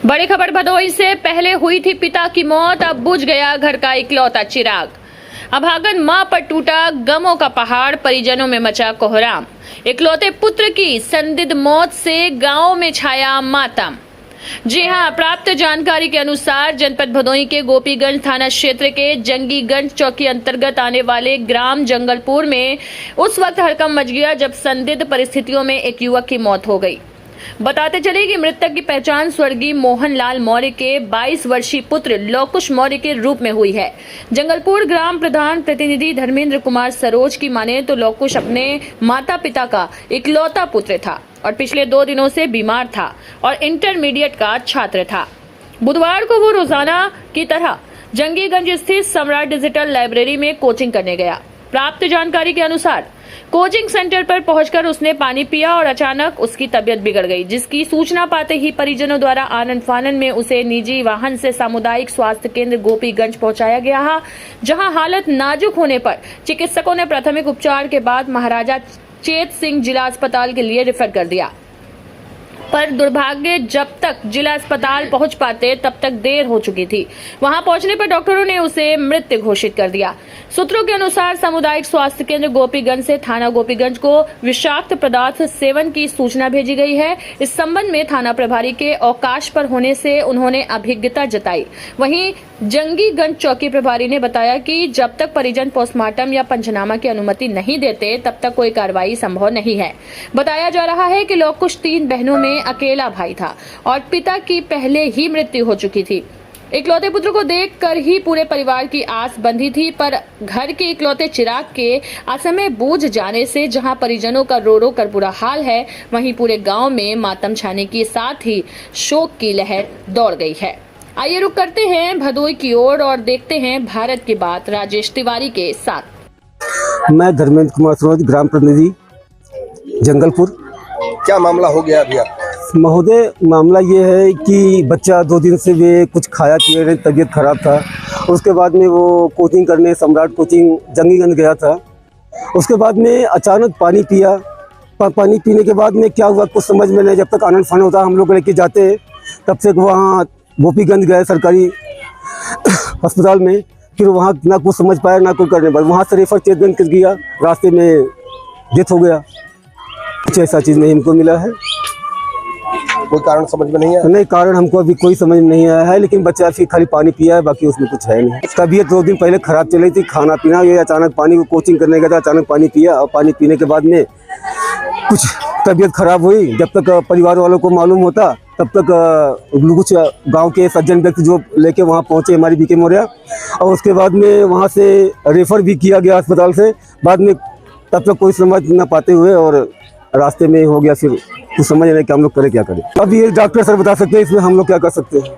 बड़ी खबर भदोही से पहले हुई थी पिता की मौत, अब बुझ गया घर का इकलौता चिराग। अभागन मां पर टूटा गमों का पहाड़, परिजनों में मचा कोहराम। इकलौते पुत्र की संदिग्ध मौत से गांव में छाया मातम। जी हां, प्राप्त जानकारी के अनुसार जनपद भदोही के गोपीगंज थाना क्षेत्र के जंगीगंज चौकी अंतर्गत आने वाले ग्राम जंगलपुर में उस वक्त हड़कंप मच गया जब संदिग्ध परिस्थितियों में एक युवक की मौत हो गई। बताते चले कि मृतक की पहचान स्वर्गीय मोहनलाल मौर्य के 22 वर्षीय पुत्र लौकुश मौर्य के रूप में हुई है। जंगलपुर ग्राम प्रधान प्रतिनिधि धर्मेंद्र कुमार सरोज की माने तो लौकुश अपने माता पिता का इकलौता पुत्र था और पिछले 2 दिनों से बीमार था और इंटरमीडिएट का छात्र था। बुधवार को वो रोजाना की तरह जंगीगंज स्थित सम्राट डिजिटल लाइब्रेरी में कोचिंग करने गया। प्राप्त जानकारी के अनुसार कोचिंग सेंटर पर पहुंचकर उसने पानी पिया और अचानक उसकी तबीयत बिगड़ गई, जिसकी सूचना पाते ही परिजनों द्वारा आनन फानन में उसे निजी वाहन से सामुदायिक स्वास्थ्य केंद्र गोपीगंज पहुंचाया गया, जहां हालत नाजुक होने पर चिकित्सकों ने प्राथमिक उपचार के बाद महाराजा चेत सिंह जिला अस्पताल के लिए रेफर कर दिया। पर दुर्भाग्य, जब तक जिला अस्पताल पहुंच पाते तब तक देर हो चुकी थी। वहां पहुंचने पर डॉक्टरों ने उसे मृत घोषित कर दिया। सूत्रों के अनुसार सामुदायिक स्वास्थ्य केंद्र गोपीगंज से थाना गोपीगंज को विषाक्त पदार्थ सेवन की सूचना भेजी गई है। इस संबंध में थाना प्रभारी के अवकाश पर होने से उन्होंने अभिज्ञता जताई। वहीं जंगीगंज चौकी प्रभारी ने बताया कि जब तक परिजन पोस्टमार्टम या पंचनामा की अनुमति नहीं देते तब तक कोई कार्रवाई संभव नहीं है। बताया जा रहा है कि लौकुश 3 बहनों में अकेला भाई था और पिता की पहले ही मृत्यु हो चुकी थी। इकलौते पुत्र को देखकर ही पूरे परिवार की आस बंधी थी, पर घर के इकलौते चिराग के असमय बूझ जाने से जहां परिजनों का रो रो कर बुरा हाल है, वहीं पूरे गांव में मातम छाने के साथ ही शोक की लहर दौड़ गई है। आइए रुक करते हैं भदोही की ओर और देखते हैं भारत की बात राजेश तिवारी के साथ। मैं धर्मेंद्र कुमार सरोज, ग्राम प्रतिनिधि जंगलपुर। क्या मामला हो गया अभी आपका? महोदय, मामला ये है कि बच्चा 2 दिन से वे कुछ खाया पिया, तबीयत खराब था। उसके बाद में वो कोचिंग करने सम्राट कोचिंग जंगीगंज गया था। उसके बाद में अचानक पानी पिया। पानी पीने के बाद में क्या हुआ कुछ समझ में नहीं। जब तक आनंद फान होता हम लोग लेके जाते तब से वहाँ गोपीगंज गए सरकारी अस्पताल में। फिर वहाँ ना कुछ समझ पाया ना कुछ करने पाया। वहाँ से रेफर चेतगंज कर गया, रास्ते में डेथ हो गया। कुछ ऐसा चीज़ नहीं हमको मिला है। कोई कारण समझ में नहीं आया? नहीं, कारण हमको अभी कोई समझ में नहीं आया है, लेकिन बच्चा फिर खाली पानी पिया है, बाकी उसमें कुछ है नहीं। तबीयत 2 दिन पहले खराब चल रही थी, खाना पीना ये अचानक पानी को कोचिंग करने गया था, अचानक पानी पिया और पानी पीने के बाद में कुछ तबीयत खराब हुई। जब तक परिवार वालों को मालूम होता तब तक कुछ गांव के सज्जन व्यक्ति जो लेके वहां पहुंचे हमारी बीके मोरिया, और उसके बाद में वहां से रेफर भी किया गया अस्पताल से। बाद में तब तक कोई समझ न पाते हुए और रास्ते में हो गया। फिर कुछ समझ नहीं कि हम लोग करें क्या करें। अब ये डॉक्टर सर बता सकते हैं, इसमें हम लोग क्या कर सकते हैं।